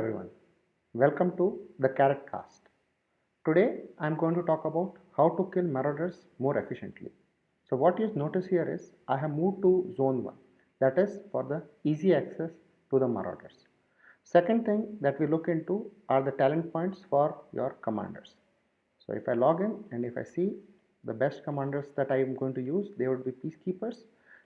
Everyone, welcome to the Carrot Cast. Today I am going to talk about how to kill marauders more efficiently. So what you notice here is I have moved to zone 1, that is for the easy access to the marauders. Second thing that we look into are the talent points for your commanders. So if I log in and if I see the best commanders that I am going to use, they would be peacekeepers.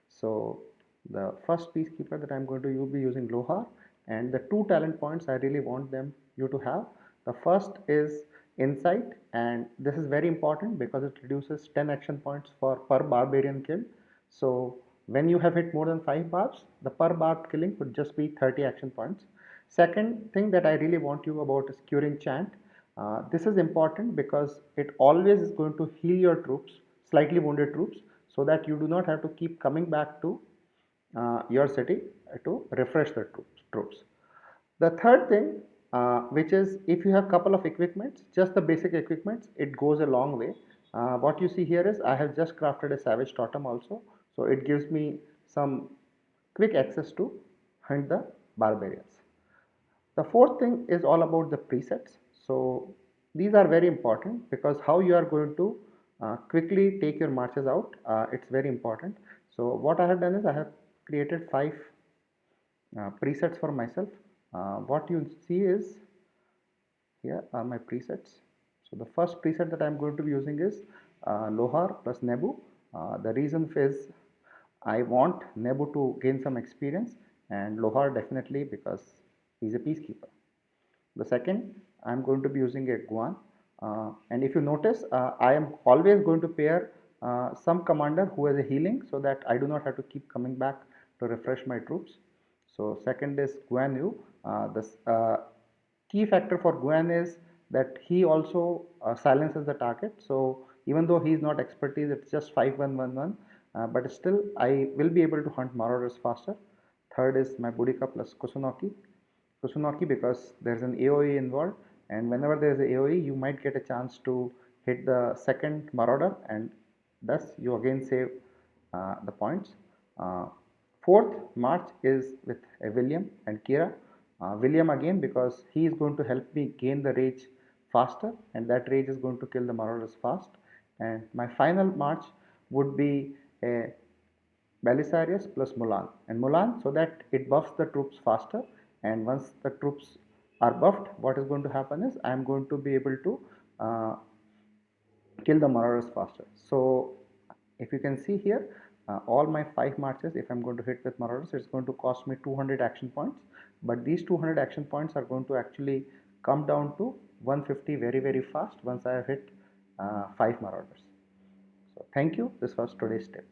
So the first peacekeeper that I am going to be using Lohar, and the two talent points I really want you to have. The first is insight, and this is very important because it reduces 10 action points for per barbarian kill. So when you have hit more than 5 barbs, the per barb killing would just be 30 action points. Second thing that I really want you about is curing chant. This is important because it always is going to heal your troops, slightly wounded troops, so that you do not have to keep coming back to your city to refresh the troops. The third thing, which is if you have couple of equipments, just the basic equipments, it goes a long way. What you see here is I have just crafted a savage totem also, so it gives me some quick access to hunt the barbarians. The fourth thing is all about the presets. So these are very important because how you are going to quickly take your marches out, it's very important. So what I have done is I have created 5 presets for myself. What you see is here are my presets. So the first preset that I am going to be using is Lohar plus Nebu. The reason is I want Nebu to gain some experience and Lohar definitely because he's a peacekeeper. The second, I am going to be using a Guan. And if you notice, I am always going to pair some commander who has a healing so that I do not have to keep coming back to refresh my troops. So second is Guan Yu. The key factor for Guan is that he also silences the target. So even though he is not expertise, it's just 5111, but still I will be able to hunt marauders faster. Third is my Boudica plus Kusunoki because there's an AoE involved, and whenever there's a AoE you might get a chance to hit the second marauder, and thus you again save the points. Uh, Fourth march is with William and Kira. William again because he is going to help me gain the rage faster, and that rage is going to kill the marauders fast. And my final march would be a Belisarius plus Mulan, and Mulan so that it buffs the troops faster, and once the troops are buffed, what is going to happen is I am going to be able to uh, kill the marauders faster. So if you can see here, all my 5 marches, if I'm going to hit with marauders, it's going to cost me 200 action points, but these 200 action points are going to actually come down to 150 very fast once I have hit 5 marauders. So thank you. This was today's tip.